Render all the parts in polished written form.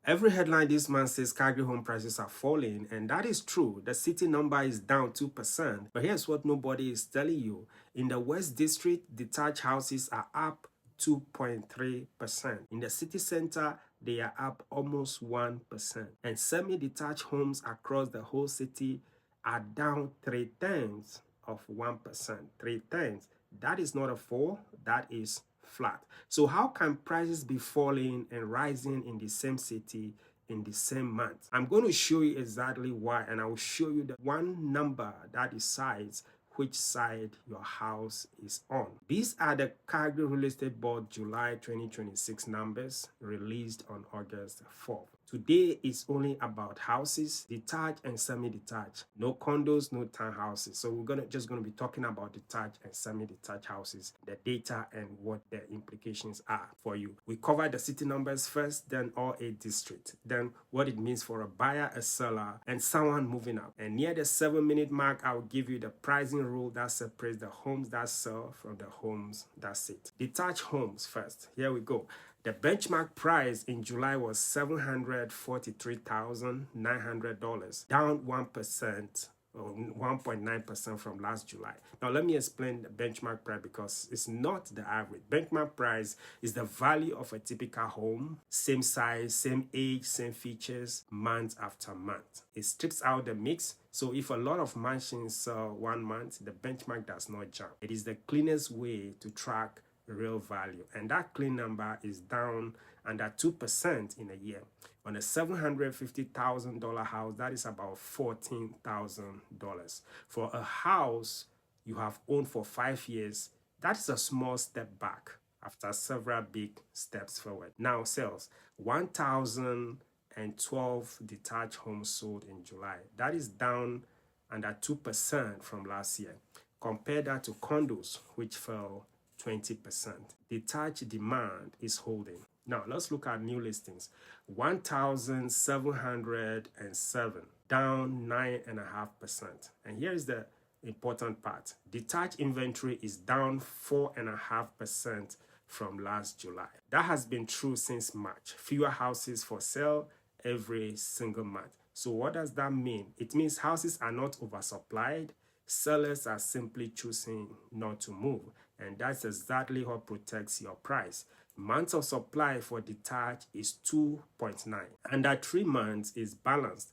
Every headline this month says Calgary home prices are falling, and that is true. The city number is down 2%. But here's what nobody is telling you. In the West District, detached houses are up 2.3%. In the city center, they are up almost 1%. And semi-detached homes across the whole city are down 0.3%. 0.3. That is not a fall, that is flat. So how can prices be falling and rising in the same city in the same month? I'm going to show you exactly why, and I will show you the one number that decides which side your house is on. These are the Calgary Real Estate Board July 2026 numbers released on August 4th. Today is only about houses, detached and semi-detached. No condos, no townhouses. So we're just gonna be talking about detached and semi-detached houses, the data and what the implications are for you. We covered the city numbers first, then all 8 districts, then what it means for a buyer, a seller, and someone moving up. And near the 7-minute mark, I will give you the pricing rule that separates the homes that sell from the homes that sit. Detached homes first. Here we go. The benchmark price in July was $743,900, down 1%. Or 1.9% from last July. Now let me explain the benchmark price because it's not the average. Benchmark price is the value of a typical home, same size, same age, same features, month after month. It strips out the mix. So if a lot of mansions sell 1 month, the benchmark does not jump. It is the cleanest way to track real value, and that clean number is down under 2% in a year. On a $750,000 house, that is about $14,000. For a house you have owned for 5 years, that's a small step back after several big steps forward. Now sales, 1,012 detached homes sold in July. That is down under 2% from last year. Compare that to condos, which fell 20%. Detached demand is holding. Now let's look at new listings. 1,707, down 9.5%. And here is the important part. Detached inventory is down 4.5% from last July. That has been true since March. Fewer houses for sale every single month. So what does that mean? It means houses are not oversupplied. Sellers are simply choosing not to move. And that's exactly what protects your price. Months of supply for detached is 2.9. Under 3 months is balanced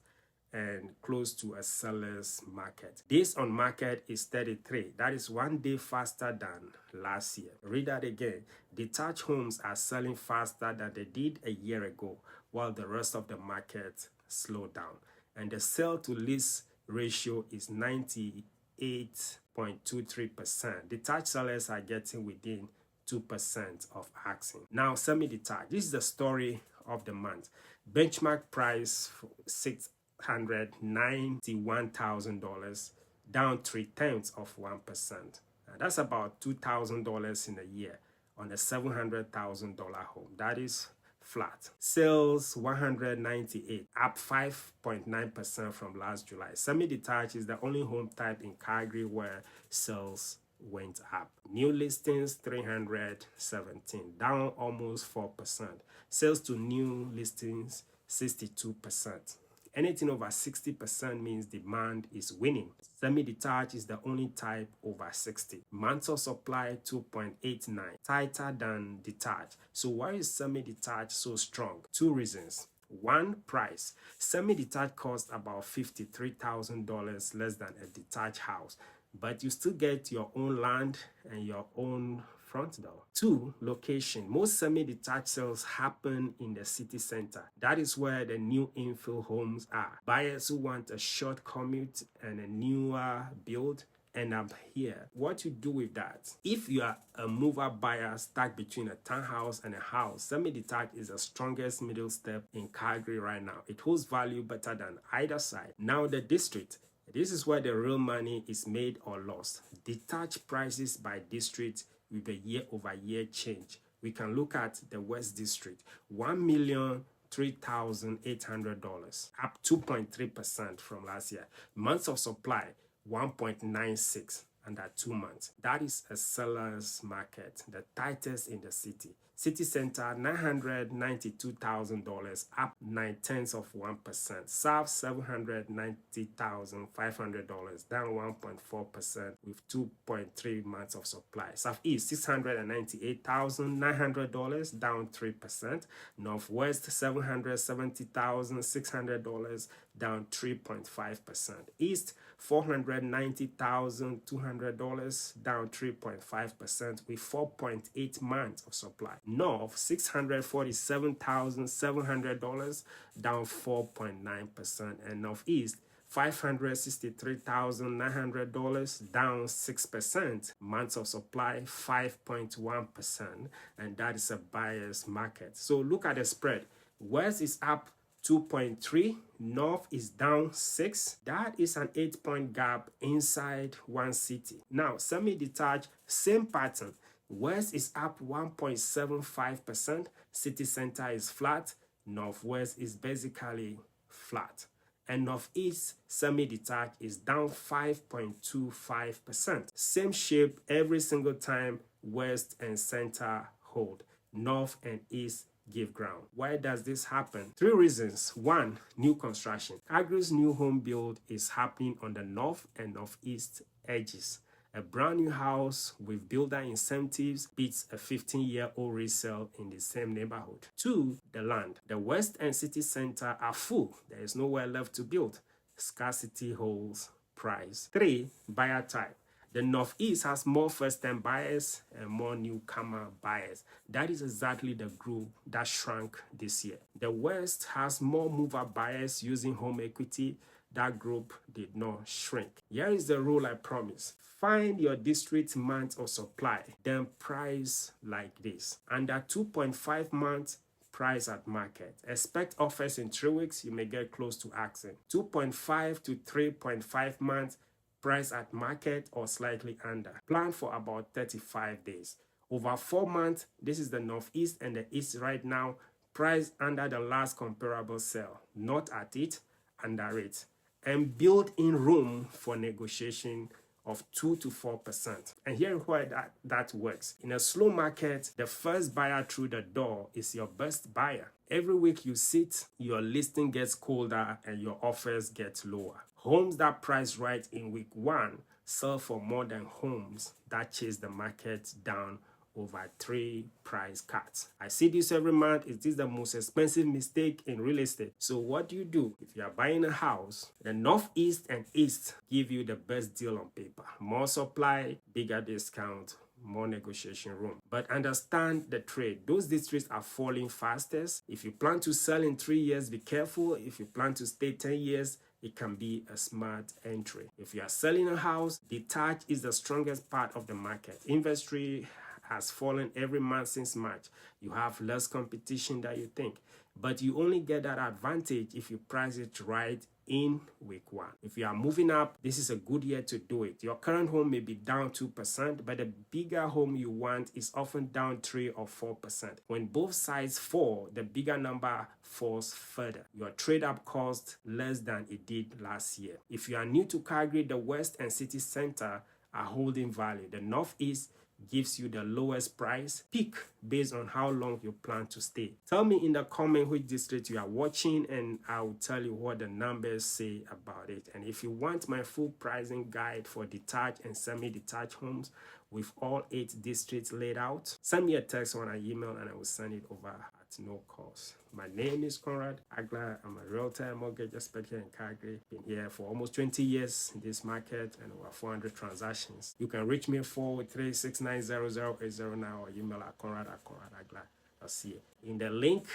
and close to a seller's market. Days on market is 33. That is 1 day faster than last year. Read that again. Detached homes are selling faster than they did a year ago, while the rest of the market slowed down. And the sell to lease ratio is 98.23%. Detached sellers are getting within 2% of asking. Now, semi-detached. This is the story of the month. Benchmark price $691,000, down 0.3%. That's about $2,000 in a year on a $700,000 home. That is flat. Sales 198, up 5.9% from last July. Semi-detached is the only home type in Calgary where sales went up. New listings 317, down almost 4%. Sales to new listings 62%. Anything over 60% means demand is winning. Semi-detached is the only type over 60. Months of supply 2.89, tighter than detached. So why is semi-detached so strong? 2 reasons. 1, price. Semi-detached costs about $53,000 less than a detached house, but you still get your own land and your own front door. 2, location. Most semi-detached sales happen in the city center. That is where the new infill homes are. Buyers who want a short commute and a newer build end up here. What you do with that? If you are a mover buyer stuck between a townhouse and a house, semi-detached is the strongest middle step in Calgary right now. It holds value better than either side. Now the district. This is where the real money is made or lost. Detached prices by district with a year-over-year change. We can look at the West District, $1,003,800, up 2.3% from last year. Months of supply, 1.96 under 2 months. That is a seller's market, the tightest in the city. City Center, $992,000, up 0.9%. South, $790,500, down 1.4% with 2.3 months of supply. Southeast, $698,900, down 3%. Northwest, $770,600, down 3.5%. East, $490,200, down 3.5% with 4.8 months of supply. North, $647,700, down 4.9%. And Northeast, $563,900, down 6%. Months of supply, 5.1%. And that is a buyer's market. So look at the spread. West is up 2.3, North is down 6. That is an 8-point gap inside one city. Now, semi-detached, same pattern. West is up 1.75%, City Center is flat, Northwest is basically flat. And Northeast semi-detached is down 5.25%. Same shape every single time West and Center hold. North and East give ground. Why does this happen? 3 reasons. 1, new construction. Calgary's new home build is happening on the north and northeast edges. A brand new house with builder incentives beats a 15-year-old resale in the same neighborhood. 2, the land. The West and City Center are full. There is nowhere left to build. Scarcity holds price. 3, buyer type. The Northeast has more first-time buyers and more newcomer buyers. That is exactly the group that shrank this year. The West has more mover buyers using home equity. That group did not shrink. Here is the rule I promise. Find your district month of supply, then price like this. Under 2.5 months, price at market. Expect offers in 3 weeks, you may get close to asking. 2.5 to 3.5 months, price at market or slightly under. Plan for about 35 days. Over 4 months, this is the Northeast and the East right now, price under the last comparable sale. Not at it, under it. And build in room for negotiation of 2 to 4%. And here's why that works. In a slow market, the first buyer through the door is your best buyer. Every week you sit, your listing gets colder and your offers get lower. Homes that price right in week 1 sell for more than homes that chase the market down over 3 price cuts. I see this every month. It is the most expensive mistake in real estate. So what do? If you are buying a house, the Northeast and East give you the best deal on paper. More supply, bigger discount, more negotiation room. But understand the trade. Those districts are falling fastest. If you plan to sell in 3 years, be careful. If you plan to stay 10 years, it can be a smart entry. If you are selling a house, detached is the strongest part of the market. Inventory has fallen every month since March. You have less competition than you think. But you only get that advantage if you price it right in week 1. If you are moving up, this is a good year to do it. Your current home may be down 2%, but the bigger home you want is often down 3 or 4%. When both sides fall, the bigger number falls further. Your trade-up costs less than it did last year. If you are new to Calgary, the West and City Center are holding value. The Northeast gives you the lowest price. Pick based on how long you plan to stay. Tell me in the comment which district you are watching and I will tell you what the numbers say about it. And if you want my full pricing guide for detached and semi-detached homes with all 8 districts laid out, send me a text or an email and I will send it over at no cost. My name is Conrad Agla. I'm a realtor mortgage expert here in Calgary. Been here for almost 20 years in this market and over 400 transactions. You can reach me at 483-690-0809 or email at conrad@conradagla.ca. In the link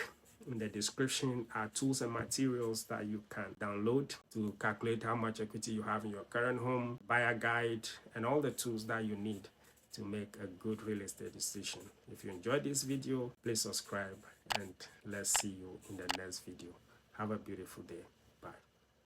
in the description are tools and materials that you can download to calculate how much equity you have in your current home, buyer guide, and all the tools that you need to make a good real estate decision. If you enjoyed this video, please subscribe and let's see you in the next video. Have a beautiful day.